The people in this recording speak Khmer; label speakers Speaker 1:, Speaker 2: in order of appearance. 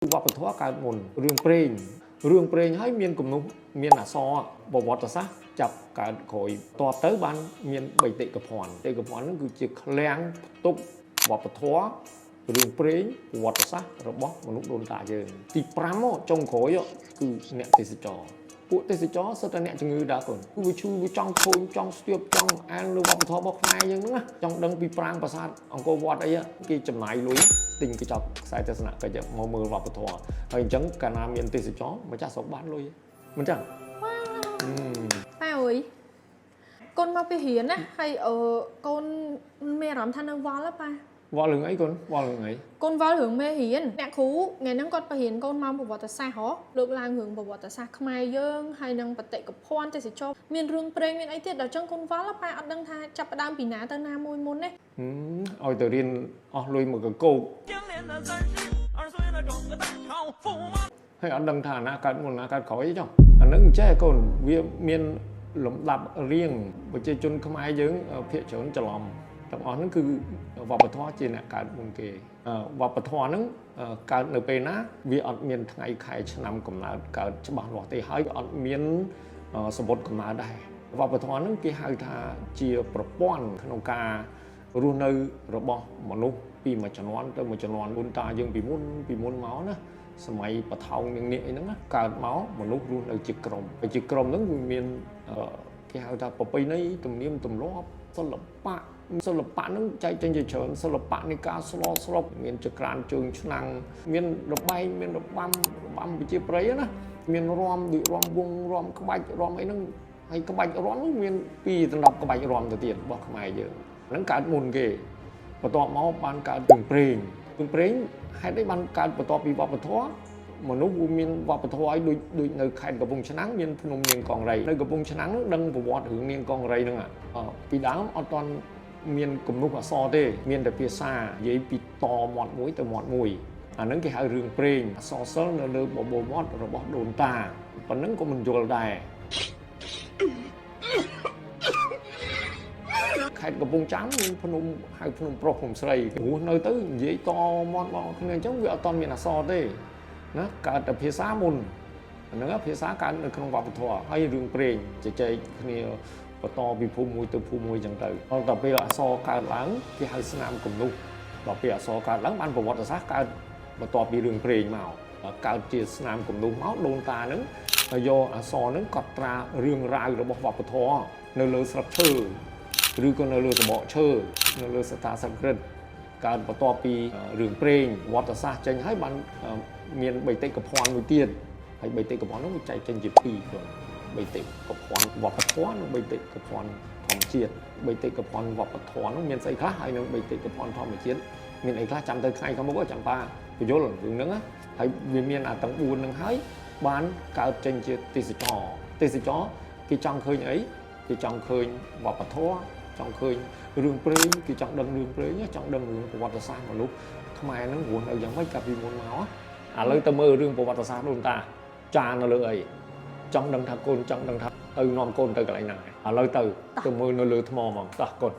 Speaker 1: វប្បធម៌កើតមុនរឿងព្រេងហើយមានគំនុំមានអក្សរបវរសាស្ត្រចាប់កើតក្រោយតទៅបានមានបេតិកភណ្ឌហ្នឹងគឺជាឃ្លាំងផ្ទុកវប្បធម៌រឿងព្រេងប្រវត្តិសាស្ត្ររបស់មនុស្សដូនតាយើងទី5ចុងក្រោយគឺអ្នកទេសចរពួកទេសចរសិតតែអ្នកជំងឺដែរកូនវាជួយវាចង់ឃើញចង់ស្ទាបចង់អានលើវប្បធម៌របស់ខ្មែរយើងហ្នឹងណាចង់ដឹងពីប្រាង្គប្រាសាទអង្គរវត្តអីគេចំណាយលុយទិញកញ្ចប់ខ្សែទស្សនកិច្ចមកមើលវប្បធម៌ហើយអញ្ចឹងកាលណាមានទេសចរម្ចាស់ស្រុកបានលុយមិនចឹង
Speaker 2: ប៉ាអើយកូនមកពីរៀនណាហើយកូនមានអារម្មណ៍ថានៅវល់ប៉ា
Speaker 1: វល់រឿងអីកូនវល់រឿងអី
Speaker 2: កូនវល់រឿងមេរៀនអ្នកគ្រូថ្ងៃហ្នឹងគាត់បរៀនកូនមកប្រវត្តិសាស្ត្រហ៎លើកឡើងរឿងប្រវត្តិសាស្ត្រខ្មែរយើងហើយនឹងបេតិកភណ្ឌទេសចរមានរឿងព្រេងមានអីទៀតដល់ចឹងកូនវល់ប៉ាអត់ដឹងថាចាប់ផ្ដើមពីណាទៅណាមួយមុនទេ
Speaker 1: ឲ្យទៅរៀនអស់លុយមកកកោកហើយអត់ដឹងថាណាកើតមុនណាកើតក្រោយទេចុះអានឹងចេះកូនវាមានលំដាប់រៀងប្រជាជនខ្មែរយើងភាគច្រើនច្រឡំទាំងអស់ហ្នឹងគឺវប្បធម៌ជាអ្នកកើតមុនគេវប្បធម៌ហ្នឹងកើតនៅពេលណាវាអត់មានថ្ងៃខែឆ្នាំកំណើតកើតច្បាស់លាស់ទេហើយអត់មានសម្បត្តិកំណើតដែរវប្បធម៌ហ្នឹងគេហៅថាជាប្រព័ន្ធក្នុងការរស់នៅរបស់មនុស្សពីមួយជំនាន់ទៅមួយជំនាន់ដូនតាយើងពីមុនមកណាសម័យបថោងនាងនាគអីហ្នឹងណាកើតមកមនុស្សរស់នៅជាក្រុមហ្នឹងវាមានគេហៅថាប្រពៃណីទំនៀមទម្លាប់សិល្បៈហ្នឹងចែកចេញជាច្រើនសិល្បៈនៃការស្លស្រុកមានចក្រានជើងឆ្នាំងមានរបែងមានរបាំប្រជាប្រិយណាមានរាំដូចរាំវង់រាំក្បាច់រាំអីហ្នឹងហើយក្បាច់រាំហ្នឹងមាន2ដល់10ក្បាច់រាំទៅទៀតរបស់ខ្មែរយើងហ្នឹងកើតមុនគេបន្ទាប់មកបានកើតរឿងព្រេងហេតុអីបានកើតបន្ទាប់ពីវប្បធម៌មនុស្សមានវប្បធម៌ឲ្យដូចនៅខេត្តកំពង់ឆ្នាំងមានភ្នំនាងកង្រីនៅកំពង់ឆ្នាំងហ្នឹងដឹងប្រវត្តិរឿងនាងកង្រីហ្នឹងពីដើមអត់ទាន់មានគំនុះអក្សរទេមានតែភាសានិយាយពីតមាត់មួយទៅមាត់មួយអាហ្នឹងគេហៅរឿងព្រេងអក្សរសិល្ប៍នៅលើបបោមាត់របស់ដូនតាប៉ុណ្ណឹងក៏មិនយល់ដែរខេត្តកំពង់ចាមមានភ្នំហៅភ្នំប្រុសភ្នំស្រីរស់នៅទៅនិយាយតមាត់មកគ្នាអញ្ចឹងវាអត់ទាន់មានអក្សរទេណាកើតតែភាសាមុនហ្នឹងភាសាកើតនៅក្នុងវប្បធម៌ហើយរឿងព្រេងជជែកគ្នាបន្តពីភូមិមួយទៅភូមិមួយអញ្ចឹងទៅដល់ពេលអក្សរកើតឡើងគេហៅស្នាមគំនុះដល់ពេលអក្សរកើតឡើងបានប្រវត្តិសាស្ត្រកើតបន្ទាប់ពីរឿងព្រេងមកកើតជាស្នាមគំនុះមកដូនតាហ្នឹងយកអក្សរហ្នឹងកត់ត្រារឿងរ៉ាវរបស់វប្បធម៌នៅលើស្លឹកឈើឬក៏នៅលើត្បកឈើនៅលើសតាសំក្រិតកើតបន្ទាប់ពីរឿងព្រេងវត្តសាស្ត្រចេញហើយបានមានបេតិកភណ្ឌមួយទៀតហើយបេតិកភណ្ឌនោះវាចែកចេញជា2ខ្លួនបេតិកភណ្ឌវប្បធម៌និងបេតិកភណ្ឌធម្មជាតិបេតិកភណ្ឌវប្បធម៌នោះមានស្អីខ្លះហើយនឹងបេតិកភណ្ឌធម្មជាតិមានអីខ្លះចាំទៅថ្ងៃខាងមុខចាំប៉ាបញ្យល់រឿងហ្នឹងហើយវាមានអាទាំង4ហ្នឹងហើយបានកើតចេញជាទេសចរគេចង់ឃើញអីគេចង់ឃើញវប្បធម៌ចង់ឃើញរឿងព្រេងគេចង់ដឹងរឿងព្រេងចង់ដឹងរឿងប្រវត្តិសាស្ត្រមនុស្សខ្មែរហ្នឹងរស់នៅយ៉ាងម៉េចកាលពីមុនមកឥឡូវទៅមើលរឿងប្រវត្តិសាស្ត្រដូនតាចានៅលើអីចង់ដឹងថាកូនចង់ដឹងថាទៅនាំកូនទៅកន្លែងណាឥឡូវទៅមើលនៅលើថ្មហ្មងតោះកូន